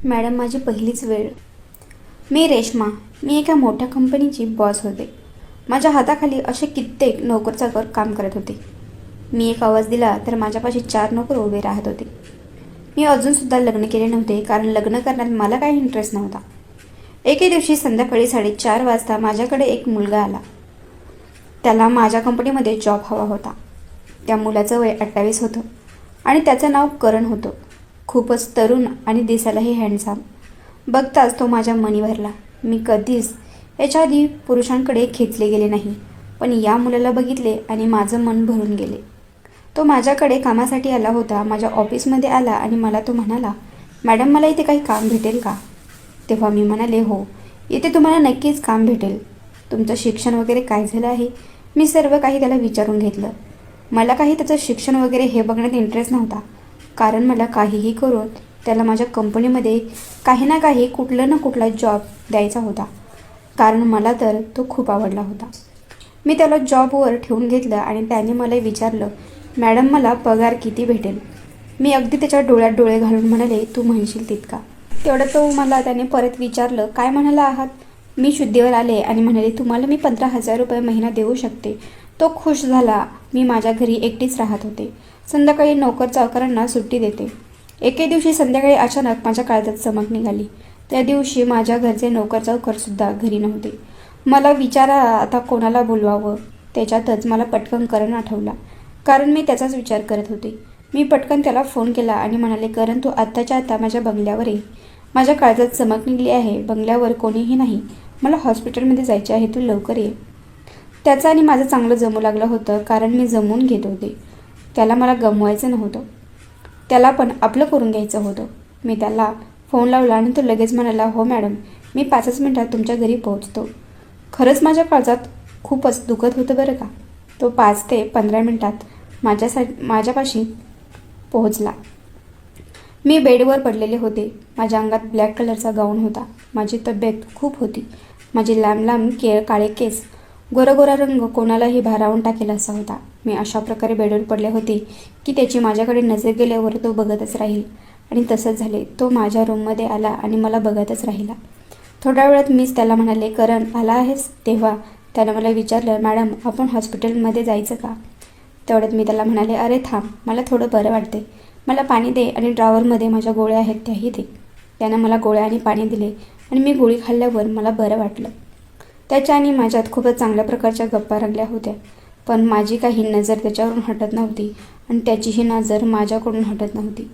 Madam, माझी पहिलीच वेळ. मी रेश्मा. मी एका मोठ्या कंपनीची बॉस होते. माझ्या हाताखाली असे कित्येक नोकरचाकर काम करत होते. मी एक आवाज दिला तर माझ्यापाशी 4 नोकर उभे राहत होते. मी अजूनसुद्धा लग्न केले नव्हते, कारण लग्न करण्यात मला काही इंटरेस्ट नव्हता. एके दिवशी संध्याकाळी 4:30 वाजता माझ्याकडे एक मुलगा आला. त्याला माझ्या कंपनीमध्ये जॉब हवा होता. त्या मुलाचं वय 28 होतं आणि त्याचं नाव करण होतं. खूपच तरुण आणि दिसायलाही हँडसम. बघताच तो माझ्या मनी भरला. मी कधीच याच्या आधी पुरुषांकडे खेचले गेले नाही, पण या मुलाला बघितले आणि माझं मन भरून गेले. तो माझ्याकडे कामासाठी आला होता. माझ्या ऑफिसमध्ये आला आणि मला तो म्हणाला, मॅडम, मला इथे काही काम भेटेल का? तेव्हा मी म्हणाले, हो, इथे तुम्हाला नक्कीच काम भेटेल. तुमचं शिक्षण वगैरे काय झालं आहे? मी सर्व काही त्याला विचारून घेतलं. मला काही त्याचं शिक्षण वगैरे हे बघण्यात इंटरेस्ट नव्हता, कारण मला काहीही करून त्याला माझ्या कंपनीमध्ये काही ना काही कुठला ना कुठला जॉब द्यायचा होता, कारण मला तर तो खूप आवडला होता. मी त्याला जॉबवर ठेवून घेतलं आणि त्याने मला विचारलं, मॅडम, मला पगार किती भेटेल? मी अगदी त्याच्या डोळ्यात डोळे घालून म्हणाले, तू म्हणशील तितका. तेवढं तो मला त्याने परत विचारलं, काय म्हणाला आहात? मी शुद्धीवर आले आणि म्हणाले, तुम्हाला मी 15,000 रुपये महिना देऊ शकते. तो खुश झाला. मी माझ्या घरी एकटीच राहत होते. संध्याकाळी नोकर चाकरांना सुट्टी देते. एके दिवशी संध्याकाळी अचानक माझ्या काळजात चमक निघाली. त्या दिवशी माझ्या घरचे नोकर चाकरसुद्धा घरी नव्हते. मला विचारा आता कोणाला बोलवावं. त्याच्यातच मला पटकन करण आठवला, कारण मी त्याचाच विचार करत होते. मी पटकन त्याला फोन केला आणि म्हणाले, करण, तू आत्ताच्या आत्ता माझ्या बंगल्यावर ये. माझ्या काळजात चमक निघली आहे. बंगल्यावर कोणीही नाही. मला हॉस्पिटलमध्ये जायचे आहे. तू लवकर ये. त्याचं आणि माझं चांगलं जमू लागलं होतं, कारण मी जमवून घेत होते. त्याला मला गमवायचं नव्हतं. त्याला पण आपलं करून घ्यायचं होतं. मी त्याला फोन लावला आणि तो लगेच म्हणाला, हो मॅडम, मी 5 मिनिटात तुमच्या घरी पोहोचतो. खरंच माझ्या काळजात खूपच दुखत होतं बरं का. तो 5 ते 15 मिनिटात माझ्यापाशी पोहोचला. मी बेडवर पडलेले होते. माझ्या अंगात ब्लॅक कलरचा गाऊन होता. माझी तब्येत खूप होती. माझे लांब लांब काळे केस, गोरा रंग कोणालाही भारावून टाकेल असा होता. मी अशा प्रकारे बेडवर पडले होते की त्याची माझ्याकडे नजर गेल्यावर तो बघतच राहील. आणि तसंच झाले. तो माझ्या रूममध्ये आला आणि मला बघतच राहिला. थोड्या वेळात मीच त्याला म्हणाले, करण, आला आहेस? तेव्हा त्यानं मला विचारलं, मॅडम, आपण हॉस्पिटलमध्ये जायचं का? तेवढ्यात मी त्याला म्हणाले, अरे थांब, मला थोडं बरं वाटते. मला पाणी दे आणि ड्रॉवरमध्ये माझ्या गोळ्या आहेत त्याही दे. त्यानं मला गोळ्या आणि पाणी दिले आणि मी गोळी खाल्ल्यावर मला बरं वाटलं. त्याच्या आणि माझ्यात खूपच चांगल्या प्रकारच्या गप्पा रंगल्या होत्या, पण माझी काही नजर त्याच्यावरून हटत नव्हती आणि त्याचीही नजर माझ्याकडून हटत नव्हती.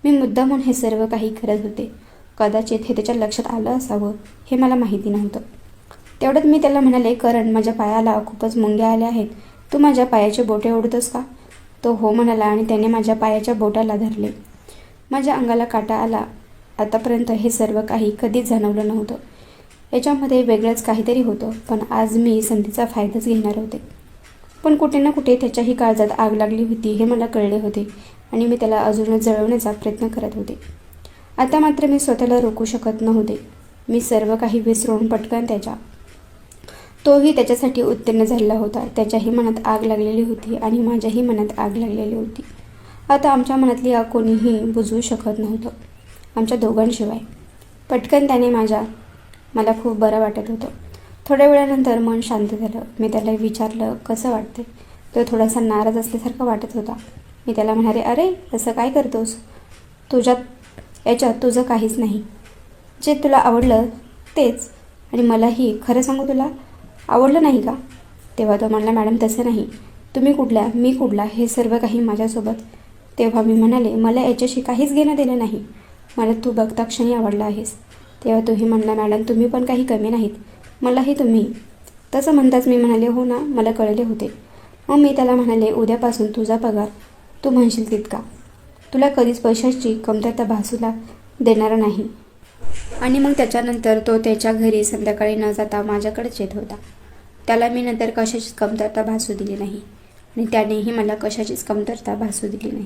मी मुद्दामून हे सर्व काही करत होते. कदाचित हे त्याच्या लक्षात आलं असावं, हे मला माहिती नव्हतं. तेवढ्यात मी त्याला म्हणाले, करण, माझ्या पायाला खूपच मुंग्या आल्या आहेत. तू माझ्या पायाचे बोटे ओढतोस का? तो हो म्हणाला आणि त्याने माझ्या पायाच्या बोटाला धरले. माझ्या अंगाला काटा आला. आतापर्यंत हे सर्व काही कधीच जाणवलं नव्हतं. याच्यामध्ये वेगळंच काहीतरी होतं, पण आज मी संधीचा फायदाच घेणार होते. पण कुठे ना कुठे त्याच्याही काळजात आग लागली होती हे मला कळले होते आणि मी त्याला अजूनच जळवण्याचा प्रयत्न करत होते. आता मात्र मी स्वतःला रोखू शकत नव्हते. मी सर्व काही विसरून पटकन तोही त्याच्यासाठी उत्तीर्ण झालेला होता. त्याच्याही मनात आग लागलेली होती आणि माझ्याही मनात आग लागलेली होती. आता आमच्या मनातली आग कोणीही बुजवू शकत नव्हतं, आमच्या दोघांशिवाय. पटकन त्याने मला खूप बरं वाटत होतं. थोड्या वेळानंतर मन शांत झालं. मी त्याला विचारलं, कसं वाटते? तो थोडासा नाराज असल्यासारखा वाटत होता. मी त्याला म्हणाले, अरे, असं काय करतोस? याच्यात तुझं काहीच नाही. जे तुला आवडलं तेच. आणि मलाही, खरं सांगू, तुला आवडलं नाही का? तेव्हा तो म्हणला, मॅडम, तसं नाही. तुम्ही कुठल्या, मी कुठला, हे सर्व काही माझ्यासोबत. तेव्हा मी म्हणाले, मला याच्याशी काहीच घेणं देणं नाही. मला तू बघता क्षणी आवडला आहेस. तेव्हा तोही म्हणला, मॅडम, तुम्ही पण काही कमी नाहीत. मलाही तुम्ही. तसं म्हणताच मी म्हणाले, हो ना, मला कळले होते. मग मी त्याला म्हणाले, उद्यापासून तुझा पगार तू म्हणशील तितका. तुला कधीच पैशाची कमतरता भासूला देणार नाही. आणि मग त्याच्यानंतर तो त्याच्या घरी संध्याकाळी न जाता माझ्याकडेच येत होता. त्याला मी नंतर कशाचीच कमतरता भासू दिली नाही आणि त्यानेही मला कशाचीच कमतरता भासू दिली नाही.